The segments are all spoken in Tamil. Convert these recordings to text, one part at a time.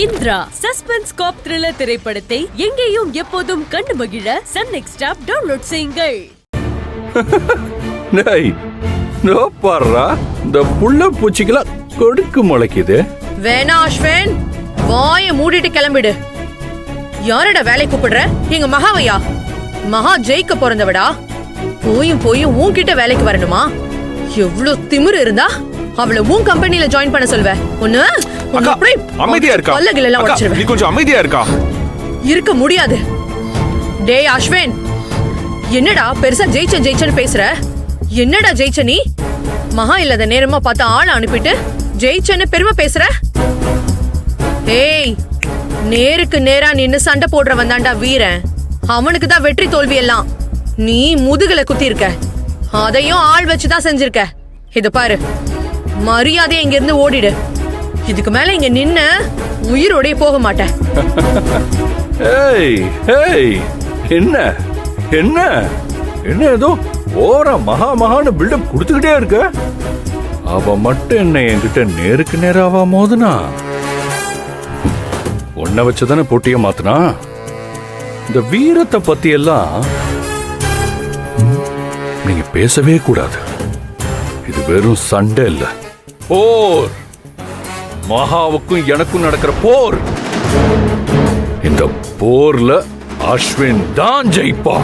இந்திரா சஸ்பென்ஸ் காப் த்ரில்லர் திரைப்படத்தை எங்கேயும் எப்போதும் கண்டு மகிழ சன் நெக்ஸ்ட் ஆப் டவுன்லோட் செய்யுங்கள். இந்த புள்ள பூச்சிக்கெல்லாம் கொடுக்கு முளைக்குது. வேணா அஸ்வின், வாய மூடிட்டு கிளம்பிடு. யாரடா வேலை கூப்பிடுற? எங்க மகாவையா? மகா ஜெயிக்க பிறந்தவடா. போயும் உன்கிட்ட வேலைக்கு வரணுமா? எவ்வளவு திமிரு இருந்தா அவளை உன் கம்பெனில ஜாயின் பண்ண சொல்வ? ஒண்ணு அமைதியா இருக்கா? நீ கொஞ்சம் அமைதியா இருக்கா? இருக்க முடியாது. டேய் அஸ்வின், என்னடா பெருசா ஜெயிச்சன்னு பேசுற? என்னடா ஜெயிச்ச நீ? மகா இல்லாத நேரமா பார்த்து ஆளை அனுப்பிட்டு ஜெயிச்சன்னு பெருமை பேசுற? ஏய், நேருக்கு நேரா நின்னு சண்டை போடுற வந்தாண்டா வீரன். அவனுக்கு தான் வெற்றி தோல்வி எல்லாம். நீ முதுகுல குத்தி இருக்க, அதையும் ஆள் வச்சுதான் செஞ்சிருக்க. இது பாரு, மரியாதை இங்க இருந்து ஓடிடு. இதுக்கு மேல இங்க நின்ன உயிரோடே போக மாட்டேன். என்ன என்ன என்ன ஏதோ ஓர மகான்னு பில்டப் கொடுத்துக்கிட்டே இருக்க. அவ மட்டும் என்ன என்கிட்ட நேருக்கு நேராவா மோதுனா? உன்னை வச்சுதானே போட்டிய மாத்துனா. இந்த வீரத்தை பத்தி எல்லாம் நீங்க பேசவே கூடாது. இது வெறும் சண்டை இல்ல, போர். மகாவுக்கும் எனக்கும் நடக்கிற போர். இந்த போர்ல அஸ்வின் தான் ஜெயிப்பா.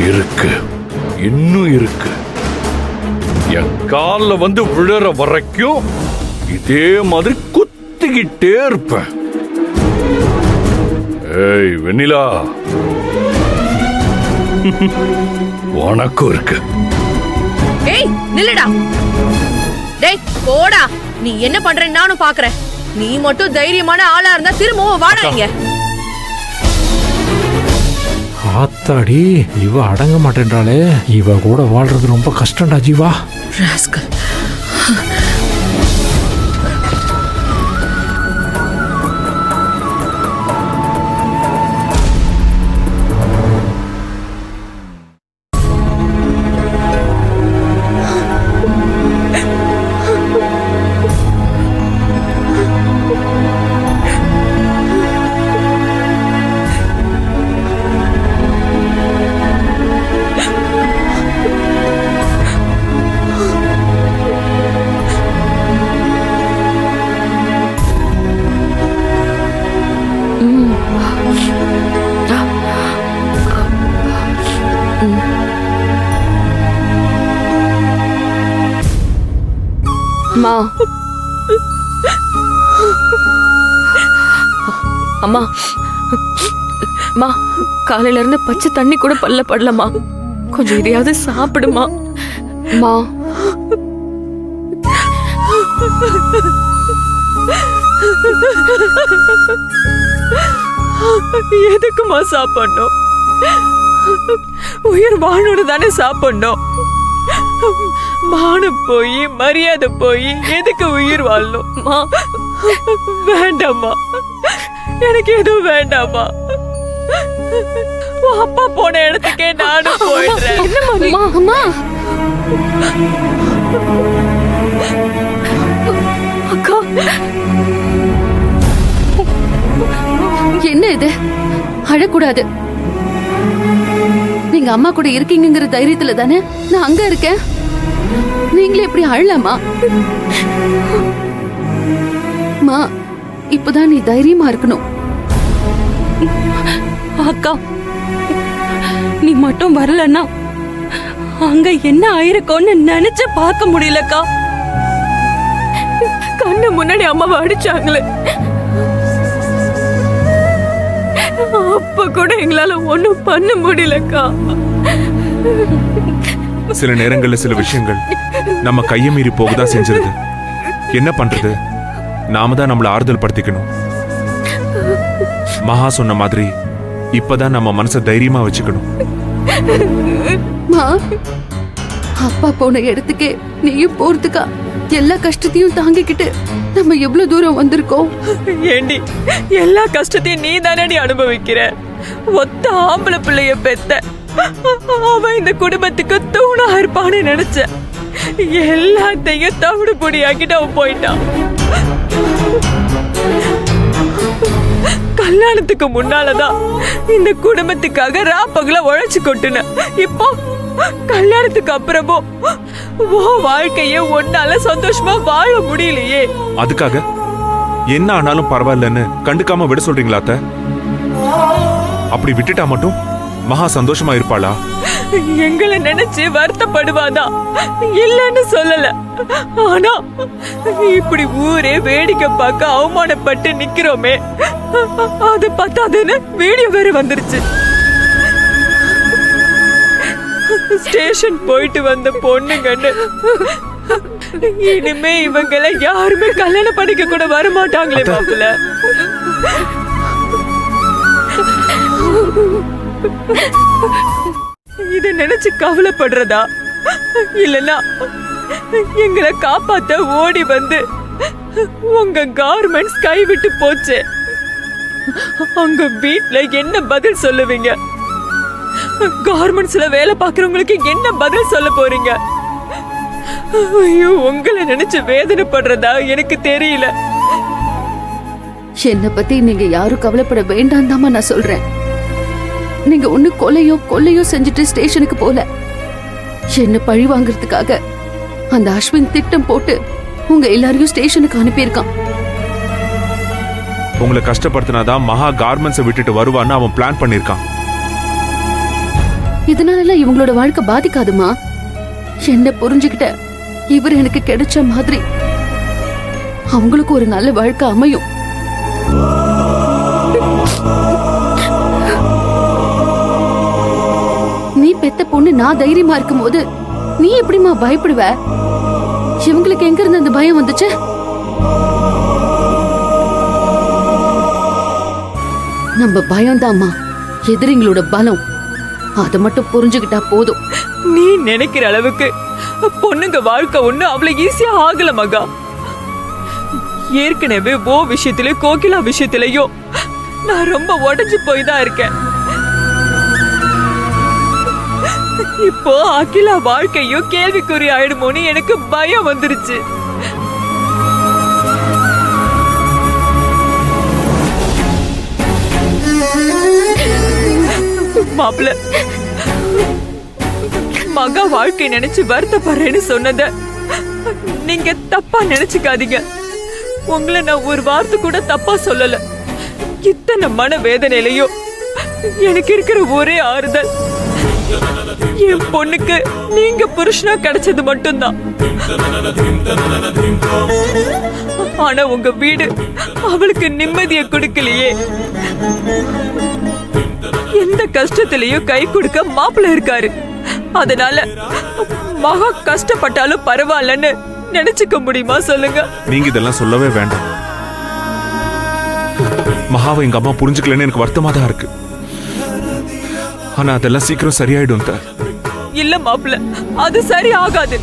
இருக்கு, இன்னும் இருக்கு. என் கால்ல வந்து விழுற வரைக்கும் இதே மாதிரி குத்திக்கிட்டே இருப்பேன். ஏய் வெண்ணிலா, உனக்கும் இருக்கு. ஏய் நில்லுடா. டேய் போடா. நீ என்ன பண்றன்னு நானும் பாக்குறேன். நீ மட்டும் தைரியமான ஆளா இருந்தா திரும்பவும் வாடா இங்க. ஆத்தாடி, இவ அடங்க மாட்டேன்றாளே. இவ கூட வாழ்றது ரொம்ப கஷ்டம்டா ஜீவா. ராஸ்கல். அம்மா, அம்மா, காலையில இருந்து பச்சை தண்ணி கூட பல்ல படலமா. கொஞ்சம் இதையாவது சாப்பிடுமா. மா, எதுக்குமா சாப்பிடணும்? உயிர் வாழோட தானே சாப்பிடணும். மானம் போய் மரியாதை போய் எதுக்கு உயிர் வாழணும்? வேண்டாமா, எனக்கு எதுவும் வேண்டாமா. அப்பா போன இடத்துக்கே நானும் போயிடுறேன். அக்கா, என்ன இது? அழக்கூடாது. நீங்க அம்மா கூட இருக்கீங்கிற தைரியத்துல தானே நான் அங்க இருக்கேன். நீங்களே எப்படி அழலாமா? மா, இப்பதான் நீ தைரியமா இருக்கணும். அக்கா, நீ மட்டும் வரலன்னா அங்க என்ன ஆயிருக்கும்னு நினைச்சு பார்க்க முடியலக்கா. கண்ணு முன்னாடி அம்மாவை அடிச்சாங்களே, அப்ப கூட எங்களால ஒண்ணும் பண்ண முடியலக்கா. சில நேரங்கள்ல சில விஷயங்கள் நம்ம கையை மீறி போகதான் செஞ்சிருது. என்ன பண்றது? நாம தான் நம்மள ஆறுதல் படுத்திக்கணும். மகா சொன்ன மாதிரி இப்பதான் நம்ம மனசை தைரியமா வச்சுக்கணும். அப்பா போன இடத்துக்கே நீயும் போறதுக்கா? எல்லா கஷ்டத்தையும் தாங்கிக்கிட்டு நம்ம எவ்வளவு தூரம் வந்திருக்கோம். ஏண்டி, எல்லா கஷ்டத்தையும் நீ தானடி அனுபவிக்கிற. ஒத்த ஆம்பளை பிள்ளைய பெத்த அவன் இந்த குடும்பத்துக்கு தூணா இருப்பான்னு நினைச்ச. எல்லாத்தையும் தவிடு பொடியாக்கிட்டு அவன் போயிட்டான். கல்யாணத்துக்கு முன்னாலதான் இந்த குடும்பத்துக்காக ராப்பகல உழைச்சு கொட்டுன. இப்போ கல்யாணத்துக்கு அப்புறமும் வாழ்க்கைய ஒன்னால சந்தோஷமா வாழ முடியலையே. அதுக்காக என்ன ஆனாலும் பரவாயில்லன்னு கண்டுக்காம விட சொல்றீங்களா அத்தை? அப்படி விட்டுட்டா மட்டும் மகா சந்தோஷமா இருப்பாளா? எங்களை நினைச்சு வருத்தப்படுவாதா இல்லன்னு சொல்லல. ஆனா இப்படி ஊரே வேடிக்கை பார்க்க அவமானப்பட்டு நிக்கிறோமே, அது பத்தாதுன்னு வீடியோ வேற வந்துருச்சு. ஸ்டேஷன் போயிட்டு வந்த பொண்ணுங்கன்னு இனிமே இவங்களை யாருமே கல்யாணம் பண்ணிக்க கூட வரமாட்டாங்களே மாப்பிள்ள. இத நினைச்சு கவலைப்படுறதா இல்லனா எங்களை காப்பாத்த ஓடி வந்து உங்க கார்மெண்ட்ஸ் கைவிட்டு போச்சு, அங்க வீட்ல என்ன பதில் சொல்லுவீங்க? கார்மெண்ட்ஸ்ல வேலை பாக்குறவங்களுக்கு என்ன பதில் சொல்ல போறீங்க? ஐயோ, உங்களை நினைச்சு வேதனைப்படுறதா எனக்கு தெரியல. என்னை பத்தி நீங்க யாரும் கவலைப்பட வேண்டாம் தாமா நான் சொல்றேன். நீங்க ஒண்ணு கொலையோ செஞ்சுட்டு ஸ்டேஷனுக்கு போல. என்ன பழி வாங்குறதுக்காக அந்த அஸ்வின் திட்டம் போட்டு உங்க எல்லாரையும் ஸ்டேஷனுக்கு அனுப்பியிருக்கான். உங்களை கஷ்டப்படுத்தினாதான் மகா கார்மெண்ட்ஸை விட்டுட்டு வருவான்னு அவன் பிளான் பண்ணிருக்கான். இதனால இவங்களோட வாழ்க்கை பாதிக்காதுமா. என்ன புரிஞ்சுக்கிட்ட இவர் எனக்கு கிடைச்ச மாதிரி அவங்களுக்கு ஒரு நல்ல வாழ்க்கை அமையும். நீ பெத்த பொண்ணு நான் தைரியமா இருக்கும் போது நீ எப்படிமா பயப்படுவ? இவங்களுக்கு எங்க இருந்து அந்த பயம் வந்துச்சு? நம்ம பயம்தாம்மா எதிரிங்களோட பலம். அதை மட்டும் புரிஞ்சுக்கிட்டா போதும். நீ நினைக்கிற அளவுக்கு பொண்ணுங்க வாழ்க்கை ஒண்ணு அவ்வளவு ஈஸியா ஆகல மகா. ஏற்கனவே ஓ விஷயத்திலயும் கோகிலா விஷயத்திலயும் நான் ரொம்ப உடைஞ்சு போய் தான் இருக்கேன். இப்போ அகிலா வாழ்க்கையும் கேள்விக்குறி ஆயிடுமோன்னு எனக்கு பயம் வந்துருச்சு. மாப்பிள்ள, மகா வாழ்க்கை நினைச்சு வருத்தப்படுறேன்னு சொன்னத நீங்க தப்பா நினைச்சுக்காதீங்க. உங்களை நான் ஒரு வார்த்தை கூட தப்பா சொல்லல. இத்தனை மன வேதனையிலையும் எனக்கு இருக்கிற ஒரே ஆறுதல் என் பொண்ணுக்கு நீங்க புருஷனா கிடைச்சது மட்டும்தான். ஆனா உங்க வீடு அவளுக்கு நிம்மதியை கொடுக்கலையே. எந்த கஷ்டத்திலையும் கை கொடுக்க மாப்பிள்ள இருக்காரு. அதனால மகா கஷ்டப்பட்டாலும் பரவாயில்லன்னு நினைச்சுக்க முடியுமா சொல்லுங்க? நீங்க இதெல்லாம் சொல்லவே வேண்டாம். மகாவை எங்க அம்மா புரிஞ்சுக்கலன்னு எனக்கு வருத்தமா தான் இருக்கு. ஆனா அதெல்லாம் சீக்கிரம் சரியாயிடும். இல்ல மாப்பிள்ள, அது சரி ஆகாது.